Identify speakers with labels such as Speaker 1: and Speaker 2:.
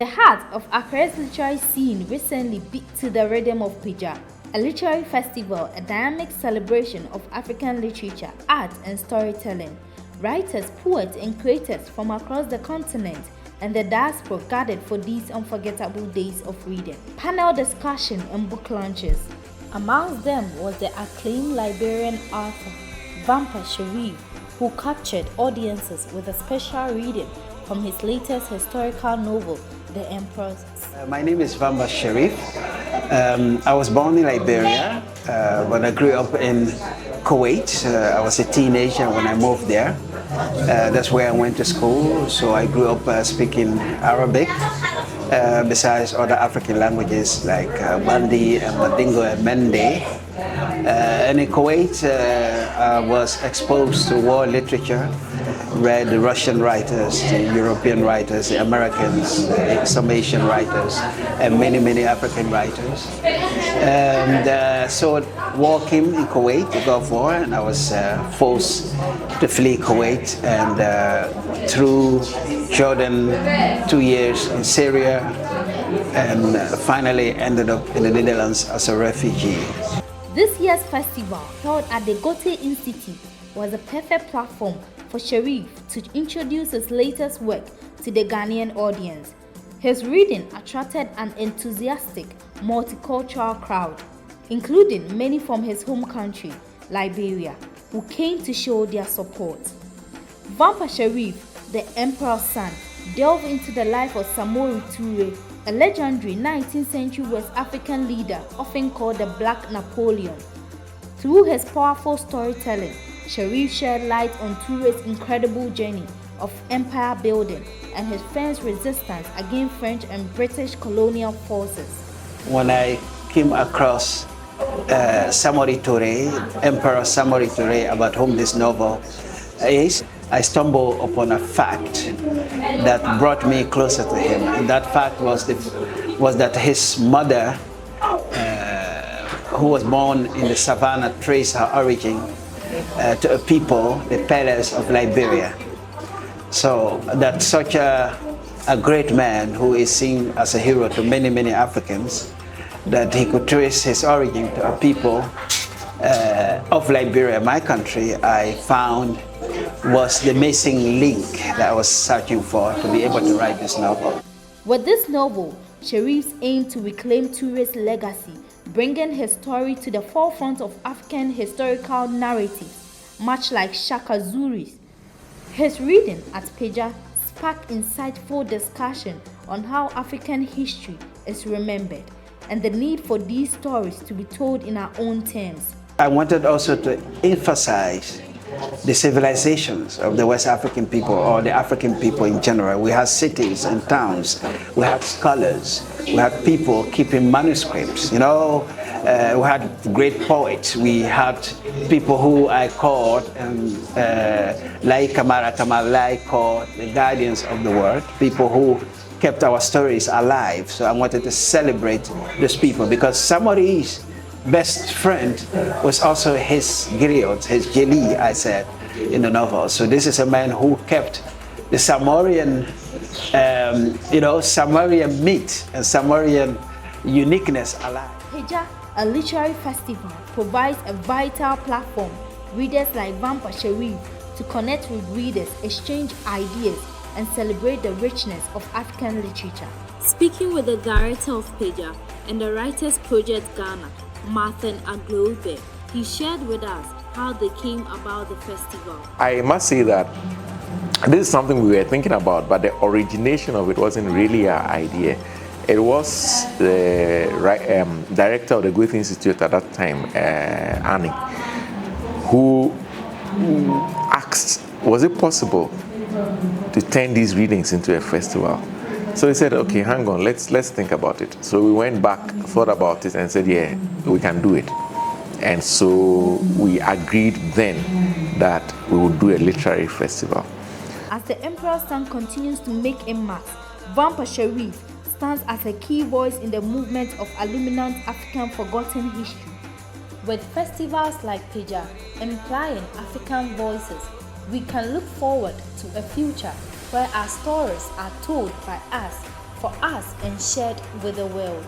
Speaker 1: The heart of Accra's literary scene recently beat to the rhythm of Pa Gya, a literary festival, a dynamic celebration of African literature, art and storytelling. Writers, poets and creators from across the continent and the diaspora gathered for these unforgettable days of reading, panel discussion and book launches. Amongst them was the acclaimed Liberian author Vamba Sherif, who captured audiences with a special reading from his latest historical novel, The Emperor's Son.
Speaker 2: My name is Vamba Sherif. I was born in Liberia, but I grew up in Kuwait. I was a teenager when I moved there. That's where I went to school, so I grew up speaking Arabic, besides other African languages like Bandi and Mandingo and Mende. And in Kuwait, I was exposed to war literature, read the Russian writers, the European writers, the Americans, some Asian writers, and many African writers. And so war came in Kuwait, the Gulf War, and I was forced to flee Kuwait and through Jordan, 2 years in Syria, and finally ended up in the Netherlands as a refugee.
Speaker 1: This year's festival, held at the Goethe Institute, was a perfect platform for Sherif to introduce his latest work to the Ghanaian audience. His reading attracted an enthusiastic, multicultural crowd, including many from his home country, Liberia, who came to show their support. Vamba Sherif, The Emperor's Son, delved into the life of Samori Touré, a legendary 19th century West African leader often called the Black Napoleon. Through his powerful storytelling, Sherif shed light on Touré's incredible journey of empire building and his friend's resistance against French and British colonial forces.
Speaker 2: When I came across Samori Touré, Emperor Samori Touré, about whom this novel is, I stumbled upon a fact that brought me closer to him. And that fact was that his mother, who was born in the savannah, traced her origin to a people, the Pillars of Liberia. So that such a great man who is seen as a hero to many Africans, that he could trace his origin to a people of Liberia, my country, I found was the missing link that I was searching for to be able to write this novel.
Speaker 1: With this novel, Sherif aimed to reclaim Touré's legacy, bringing his story to the forefront of African historical narratives, much like Shaka Zulu's. His reading at Pa Gya sparked insightful discussion on how African history is remembered and the need for these stories to be told in our own terms.
Speaker 2: I wanted also to emphasize the civilizations of the West African people, or the African people in general. We had cities and towns, we had scholars, we had people keeping manuscripts, we had great poets, we had people who I called, like Kamara Kamalai called the guardians of the world, people who kept our stories alive. So I wanted to celebrate those people, because Samori's best friend was also his griot, his jeli, I said in the novel. So this is a man who kept the Samorian, Samorian myth and Samorian uniqueness alive.
Speaker 1: Pa Gya, a literary festival, provides a vital platform for readers like Vamba Sherif to connect with readers, exchange ideas, and celebrate the richness of African literature. Speaking with the director of Pa Gya and the Writers Project Ghana, Martin Aglobe, he shared with us how they came about the festival.
Speaker 3: I must say that this is something we were thinking about, but the origination of it wasn't really our idea. It was the director of the Goethe Institute at that time, Annie, who asked, was it possible to turn these readings into a festival? So he said, okay, hang on, let's think about it. So we went back, thought about it, and said, yeah, we can do it. And so we agreed then that we would do a literary festival.
Speaker 1: As the Emperor's Son continues to make a mark, Vamba Sherif stands as a key voice in the movement of illuminant African forgotten history. With festivals like Pa Gya implying African voices, we can look forward to a future where our stories are told by us for us and shared with the world.